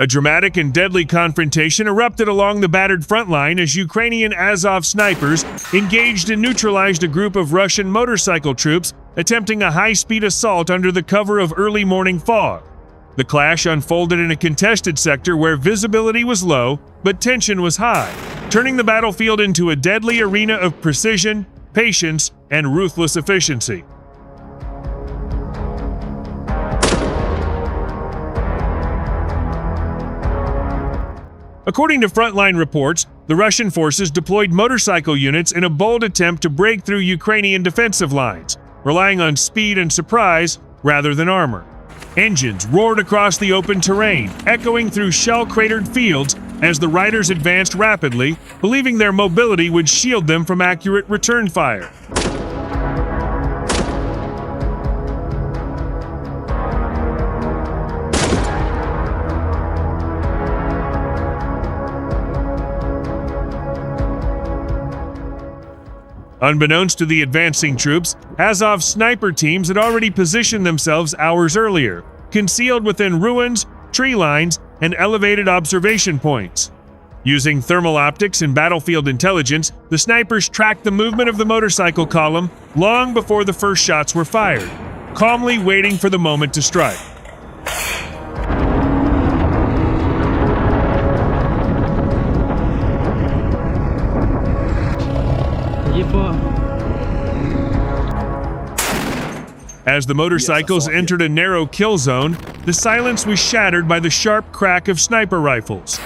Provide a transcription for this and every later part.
A dramatic and deadly confrontation erupted along the battered front line as Ukrainian Azov snipers engaged and neutralized a group of Russian motorcycle troops attempting a high-speed assault under the cover of early morning fog. The clash unfolded in a contested sector where visibility was low, but tension was high, turning the battlefield into a deadly arena of precision, patience, and ruthless efficiency. According to Frontline reports, the Russian forces deployed motorcycle units in a bold attempt to break through Ukrainian defensive lines, relying on speed and surprise rather than armor. Engines roared across the open terrain, echoing through shell-cratered fields as the riders advanced rapidly, believing their mobility would shield them from accurate return fire. Unbeknownst to the advancing troops, Azov sniper teams had already positioned themselves hours earlier, concealed within ruins, tree lines, and elevated observation points. Using thermal optics and battlefield intelligence, the snipers tracked the movement of the motorcycle column long before the first shots were fired, calmly waiting for the moment to strike. As the motorcycles entered a narrow kill zone, the silence was shattered by the sharp crack of sniper rifles.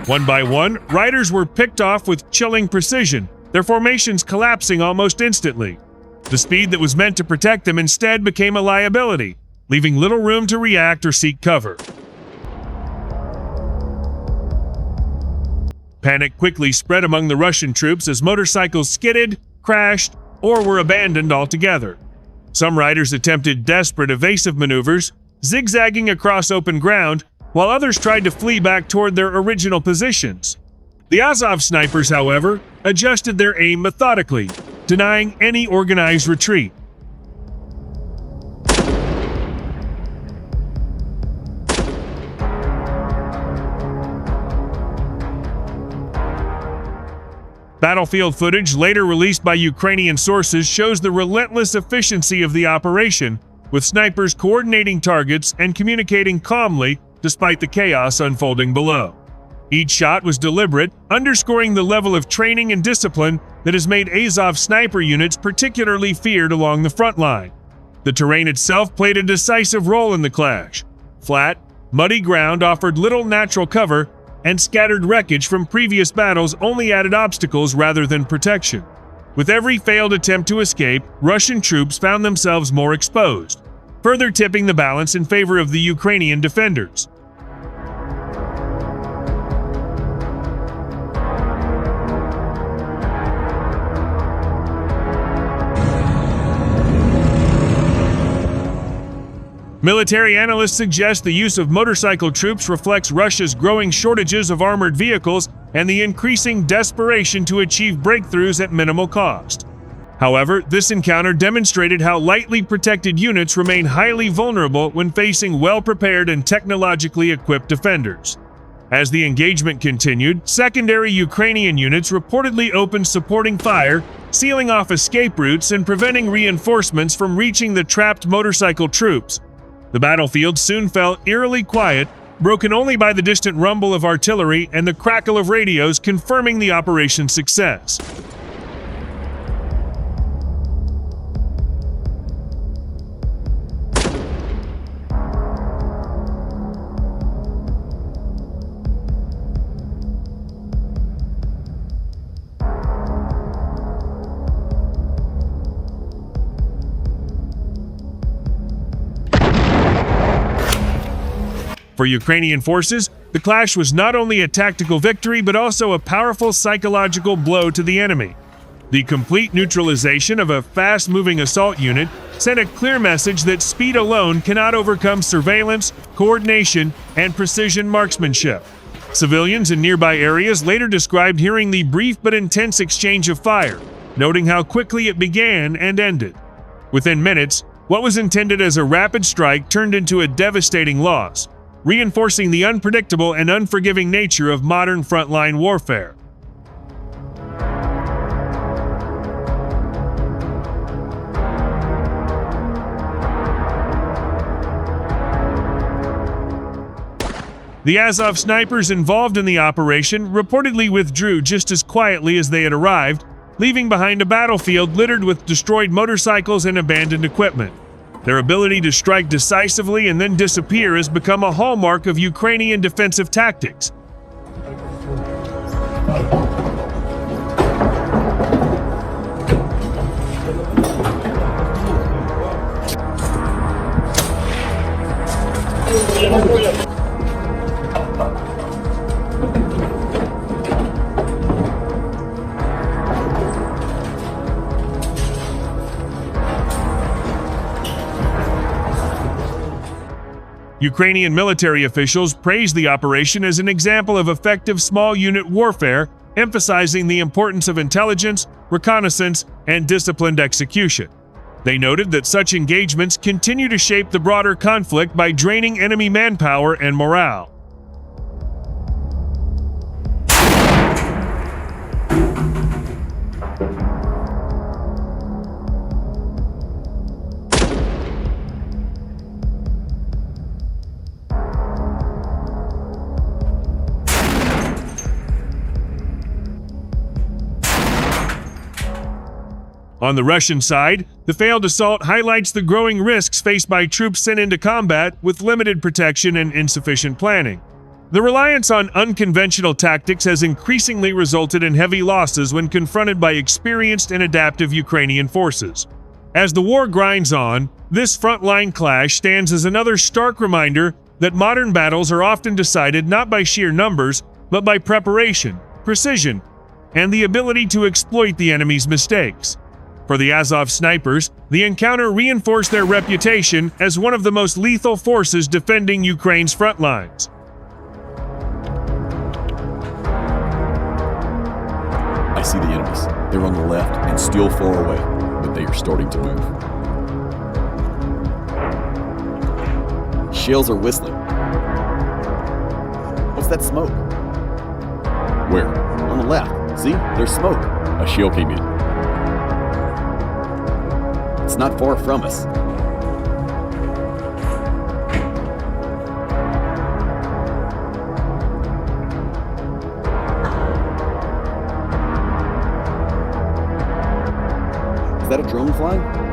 One by one, riders were picked off with chilling precision, their formations collapsing almost instantly. The speed that was meant to protect them instead became a liability, leaving little room to react or seek cover. Panic quickly spread among the Russian troops as motorcycles skidded, crashed, or were abandoned altogether. Some riders attempted desperate evasive maneuvers, zigzagging across open ground, while others tried to flee back toward their original positions. The Azov snipers, however, adjusted their aim methodically, denying any organized retreat. Battlefield footage later released by Ukrainian sources shows the relentless efficiency of the operation, with snipers coordinating targets and communicating calmly despite the chaos unfolding below. Each shot was deliberate, underscoring the level of training and discipline that has made Azov sniper units particularly feared along the front line. The terrain itself played a decisive role in the clash. Flat, muddy ground offered little natural cover, and scattered wreckage from previous battles only added obstacles rather than protection. With every failed attempt to escape, Russian troops found themselves more exposed, further tipping the balance in favor of the Ukrainian defenders. Military analysts suggest the use of motorcycle troops reflects Russia's growing shortages of armored vehicles and the increasing desperation to achieve breakthroughs at minimal cost. However, this encounter demonstrated how lightly protected units remain highly vulnerable when facing well-prepared and technologically equipped defenders. As the engagement continued, secondary Ukrainian units reportedly opened supporting fire, sealing off escape routes and preventing reinforcements from reaching the trapped motorcycle troops. The battlefield soon fell eerily quiet, broken only by the distant rumble of artillery and the crackle of radios confirming the operation's success. For Ukrainian forces, the clash was not only a tactical victory but also a powerful psychological blow to the enemy. The complete neutralization of a fast-moving assault unit sent a clear message that speed alone cannot overcome surveillance, coordination, and precision marksmanship. Civilians in nearby areas later described hearing the brief but intense exchange of fire, noting how quickly it began and ended. Within minutes, what was intended as a rapid strike turned into a devastating loss. reinforcing the unpredictable and unforgiving nature of modern frontline warfare. The Azov snipers involved in the operation reportedly withdrew just as quietly as they had arrived, leaving behind a battlefield littered with destroyed motorcycles and abandoned equipment. Their ability to strike decisively and then disappear has become a hallmark of Ukrainian defensive tactics. Ukrainian military officials praised the operation as an example of effective small unit warfare, emphasizing the importance of intelligence, reconnaissance, and disciplined execution. They noted that such engagements continue to shape the broader conflict by draining enemy manpower and morale. On the Russian side, the failed assault highlights the growing risks faced by troops sent into combat with limited protection and insufficient planning. The reliance on unconventional tactics has increasingly resulted in heavy losses when confronted by experienced and adaptive Ukrainian forces. As the war grinds on, this frontline clash stands as another stark reminder that modern battles are often decided not by sheer numbers, but by preparation, precision, and the ability to exploit the enemy's mistakes. For the Azov snipers, the encounter reinforced their reputation as one of the most lethal forces defending Ukraine's front lines. I see the enemies. They're on the left and still far away, but they are starting to move. Shells are whistling. What's that smoke? Where? On the left. See? There's smoke. A shell came in. It's not far from us. Is that a drone flying?